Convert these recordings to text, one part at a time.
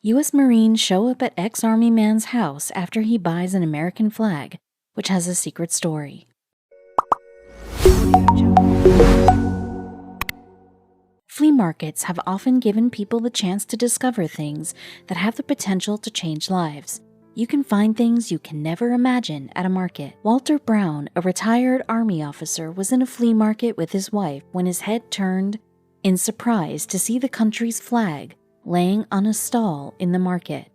U.S. Marines show up at ex-Army man's house after he buys an American flag, which has a secret story. Flea markets have often given people the chance to discover things that have the potential to change lives. You can find things you can never imagine at a market. Walter Brown, a retired Army officer, was in a flea market with his wife when his head turned in surprise to see the country's flag laying on a stall in the market.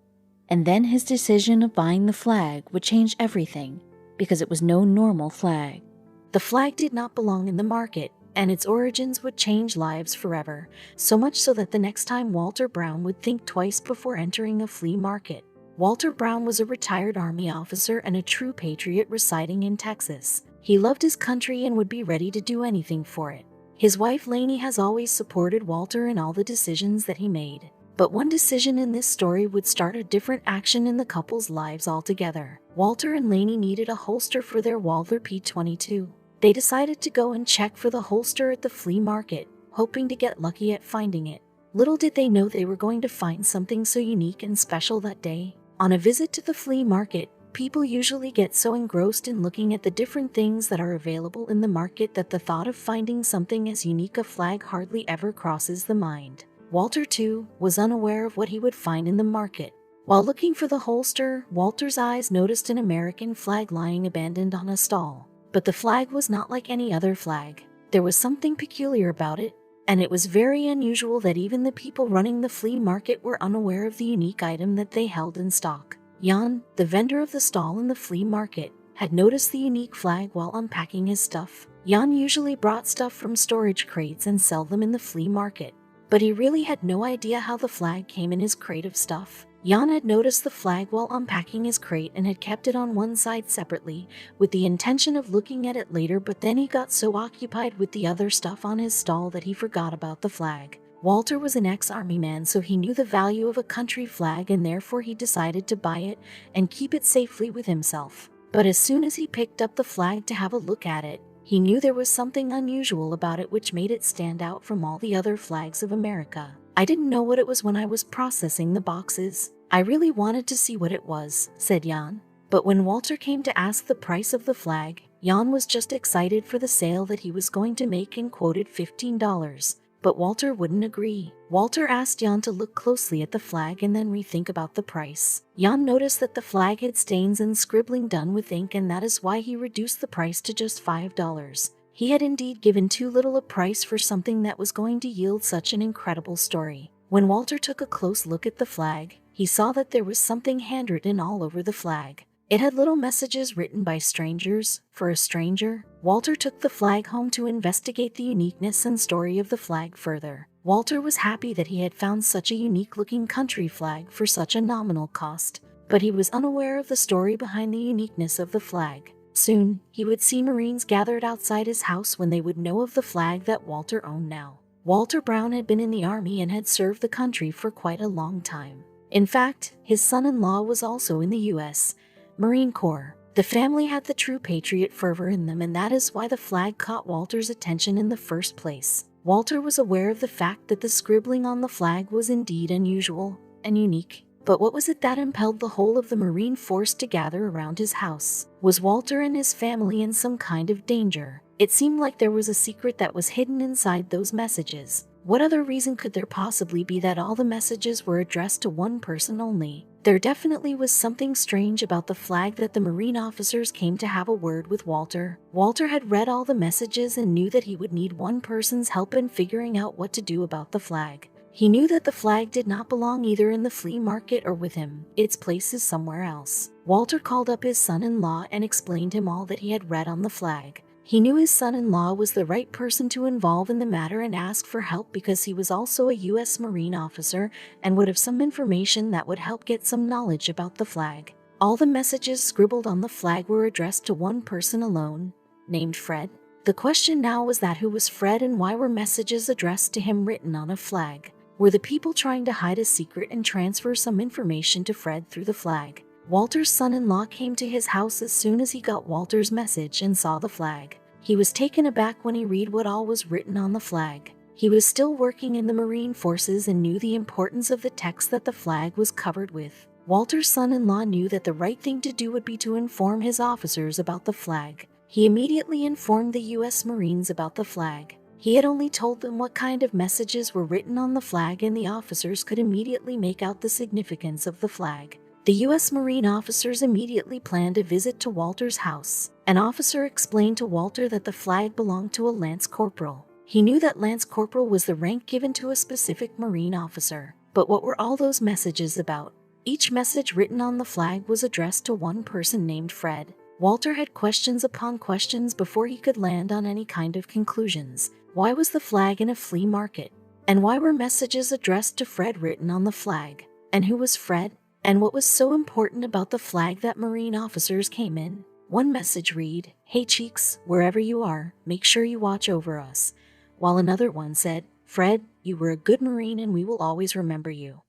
And then his decision of buying the flag would change everything, because it was no normal flag. The flag did not belong in the market, and its origins would change lives forever, so much so that the next time Walter Brown would think twice before entering a flea market. Walter Brown was a retired Army officer and a true patriot residing in Texas. He loved his country and would be ready to do anything for it. His wife Lainey has always supported Walter in all the decisions that he made. But one decision in this story would start a different action in the couple's lives altogether. Walter and Lainey needed a holster for their Walther P22. They decided to go and check for the holster at the flea market, hoping to get lucky at finding it. Little did they know they were going to find something so unique and special that day. On a visit to the flea market, people usually get so engrossed in looking at the different things that are available in the market that the thought of finding something as unique a flag hardly ever crosses the mind. Walter, too, was unaware of what he would find in the market. While looking for the holster, Walter's eyes noticed an American flag lying abandoned on a stall. But the flag was not like any other flag. There was something peculiar about it, and it was very unusual that even the people running the flea market were unaware of the unique item that they held in stock. Jan, the vendor of the stall in the flea market, had noticed the unique flag while unpacking his stuff. Jan usually brought stuff from storage crates and sell them in the flea market, but he really had no idea how the flag came in his crate of stuff. Jan had noticed the flag while unpacking his crate and had kept it on one side separately, with the intention of looking at it later, but then he got so occupied with the other stuff on his stall that he forgot about the flag. Walter was an ex-Army man, so he knew the value of a country flag, and therefore he decided to buy it and keep it safely with himself. But as soon as he picked up the flag to have a look at it, he knew there was something unusual about it which made it stand out from all the other flags of America. "I didn't know what it was when I was processing the boxes. I really wanted to see what it was," said Jan. But when Walter came to ask the price of the flag, Jan was just excited for the sale that he was going to make and quoted $15. But Walter wouldn't agree. Walter asked Jan to look closely at the flag and then rethink about the price. Jan noticed that the flag had stains and scribbling done with ink, and that is why he reduced the price to just $5. He had indeed given too little a price for something that was going to yield such an incredible story. When Walter took a close look at the flag, he saw that there was something handwritten all over the flag. It had little messages written by strangers for a stranger. Walter took the flag home to investigate the uniqueness and story of the flag further. Walter was happy that he had found such a unique-looking country flag for such a nominal cost, but he was unaware of the story behind the uniqueness of the flag. Soon, he would see Marines gathered outside his house when they would know of the flag that Walter owned now. Walter Brown had been in the Army and had served the country for quite a long time. In fact, his son-in-law was also in the U.S. Marine Corps. The family had the true patriot fervor in them, and that is why the flag caught Walter's attention in the first place. Walter was aware of the fact that the scribbling on the flag was indeed unusual and unique. But what was it that impelled the whole of the Marine force to gather around his house? Was Walter and his family in some kind of danger? It seemed like there was a secret that was hidden inside those messages. What other reason could there possibly be that all the messages were addressed to one person only? There definitely was something strange about the flag that the Marine officers came to have a word with Walter. Walter had read all the messages and knew that he would need one person's help in figuring out what to do about the flag. He knew that the flag did not belong either in the flea market or with him. Its place is somewhere else. Walter called up his son-in-law and explained him all that he had read on the flag. He knew his son-in-law was the right person to involve in the matter and asked for help because he was also a U.S. Marine officer and would have some information that would help get some knowledge about the flag. All the messages scribbled on the flag were addressed to one person alone, named Fred. The question now was that who was Fred, and why were messages addressed to him written on a flag? Were the people trying to hide a secret and transfer some information to Fred through the flag? Walter's son-in-law came to his house as soon as he got Walter's message and saw the flag. He was taken aback when he read what all was written on the flag. He was still working in the Marine Forces and knew the importance of the text that the flag was covered with. Walter's son-in-law knew that the right thing to do would be to inform his officers about the flag. He immediately informed the U.S. Marines about the flag. He had only told them what kind of messages were written on the flag, and the officers could immediately make out the significance of the flag. The U.S. Marine officers immediately planned a visit to Walter's house. An officer explained to Walter that the flag belonged to a Lance Corporal. He knew that Lance Corporal was the rank given to a specific Marine officer. But what were all those messages about? Each message written on the flag was addressed to one person named Fred. Walter had questions upon questions before he could land on any kind of conclusions. Why was the flag in a flea market? And why were messages addressed to Fred written on the flag? And who was Fred? And what was so important about the flag that Marine officers came in? One message read, "Hey Cheeks, wherever you are, make sure you watch over us." While another one said, "Fred, you were a good Marine and we will always remember you."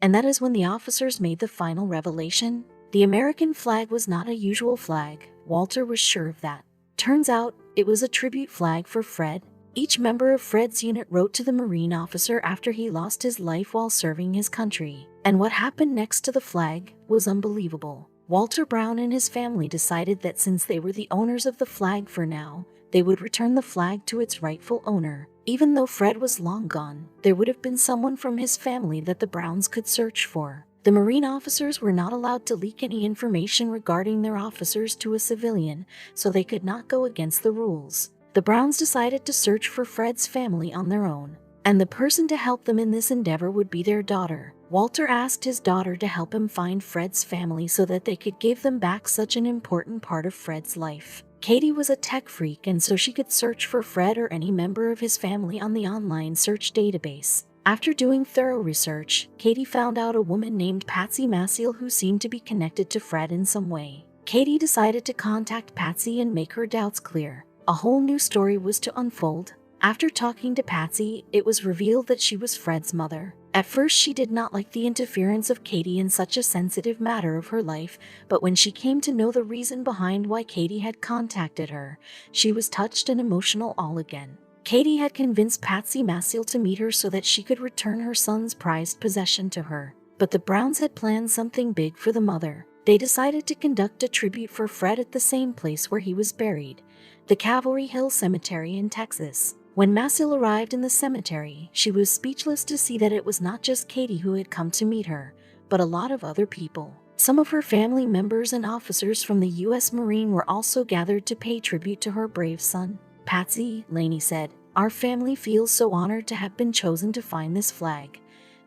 And that is when the officers made the final revelation. The American flag was not a usual flag. Walter was sure of that. Turns out, it was a tribute flag for Fred. Each member of Fred's unit wrote to the Marine officer after he lost his life while serving his country. And what happened next to the flag was unbelievable. Walter Brown and his family decided that since they were the owners of the flag for now, they would return the flag to its rightful owner. Even though Fred was long gone, there would have been someone from his family that the Browns could search for. The Marine officers were not allowed to leak any information regarding their officers to a civilian, so they could not go against the rules. The Browns decided to search for Fred's family on their own, and the person to help them in this endeavor would be their daughter. Walter asked his daughter to help him find Fred's family so that they could give them back such an important part of Fred's life. Katie was a tech freak, and so she could search for Fred or any member of his family on the online search database. After doing thorough research, Katie found out a woman named Patsy Maciel who seemed to be connected to Fred in some way. Katie decided to contact Patsy and make her doubts clear. A whole new story was to unfold. After talking to Patsy, it was revealed that she was Fred's mother. At first, she did not like the interference of Katie in such a sensitive matter of her life, but when she came to know the reason behind why Katie had contacted her, she was touched and emotional all again. Katie had convinced Patsy Maciel to meet her so that she could return her son's prized possession to her. But the Browns had planned something big for the mother. They decided to conduct a tribute for Fred at the same place where he was buried, the Cavalry Hill Cemetery in Texas. When Maciel arrived in the cemetery, she was speechless to see that it was not just Katie who had come to meet her, but a lot of other people. Some of her family members and officers from the U.S. Marine were also gathered to pay tribute to her brave son. "Patsy," Lainey said, "our family feels so honored to have been chosen to find this flag.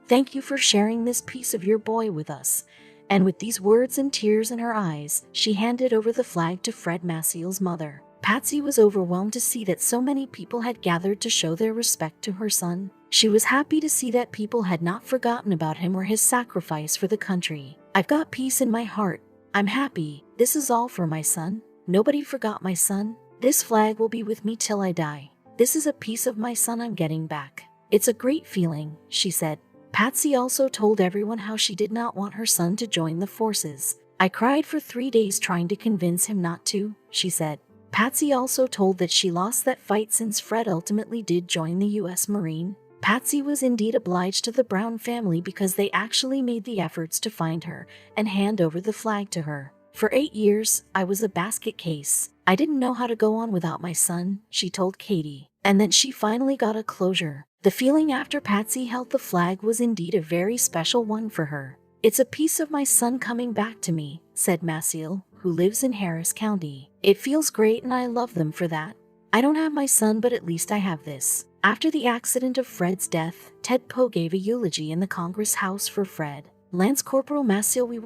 Thank you for sharing this piece of your boy with us." And with these words and tears in her eyes, she handed over the flag to Fred Maciel's mother. Patsy was overwhelmed to see that so many people had gathered to show their respect to her son. She was happy to see that people had not forgotten about him or his sacrifice for the country. "I've got peace in my heart. I'm happy. This is all for my son. Nobody forgot my son. This flag will be with me till I die. This is a piece of my son I'm getting back. It's a great feeling," she said. Patsy also told everyone how she did not want her son to join the forces. "I cried for 3 days trying to convince him not to," she said. Patsy also told that she lost that fight since Fred ultimately did join the U.S. Marine. Patsy was indeed obliged to the Brown family because they actually made the efforts to find her and hand over the flag to her. "For 8 years, I was a basket case. I didn't know how to go on without my son," she told Katie. And then she finally got a closure. The feeling after Patsy held the flag was indeed a very special one for her. "It's a piece of my son coming back to me," said Maciel, who lives in Harris County. "It feels great and I love them for that. I don't have my son, but at least I have this." After the accident of Fred's death, Ted Poe gave a eulogy in the Congress House for Fred. "Lance Corporal Maciel, we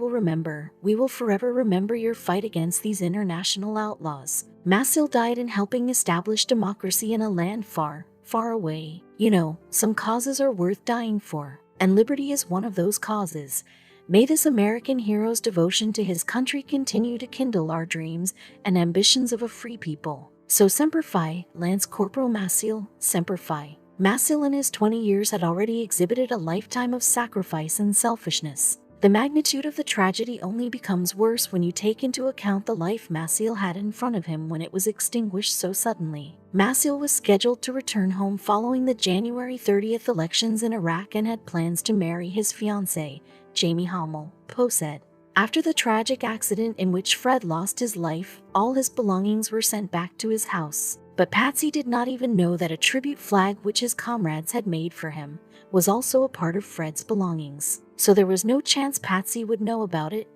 will forever remember your fight against these international outlaws. Maciel died in helping establish democracy in a land far, far away. You know, some causes are worth dying for, and liberty is one of those causes. May this American hero's devotion to his country continue to kindle our dreams and ambitions of a free people. So Semper Fi, Lance Corporal Maciel, Semper Fi." Maciel in his 20 years had already exhibited a lifetime of sacrifice and selfishness. The magnitude of the tragedy only becomes worse when you take into account the life Maciel had in front of him when it was extinguished so suddenly. Maciel was scheduled to return home following the January 30th elections in Iraq and had plans to marry his fiancée, Jamie Hamel, Poe said. After the tragic accident in which Fred lost his life, all his belongings were sent back to his house. But Patsy did not even know that a tribute flag which his comrades had made for him was also a part of Fred's belongings, so there was no chance Patsy would know about it.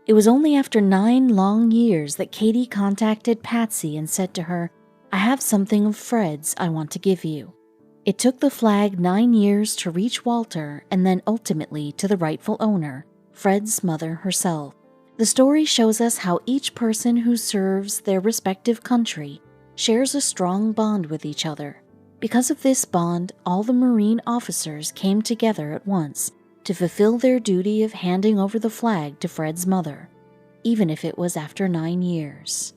It was only after 9 long years that Katie contacted Patsy and said to her, "I have something of Fred's I want to give you." It took the flag 9 years to reach Walter and then ultimately to the rightful owner, Fred's mother herself. The story shows us how each person who serves their respective country shares a strong bond with each other. Because of this bond, all the Marine officers came together at once to fulfill their duty of handing over the flag to Fred's mother, even if it was after 9 years.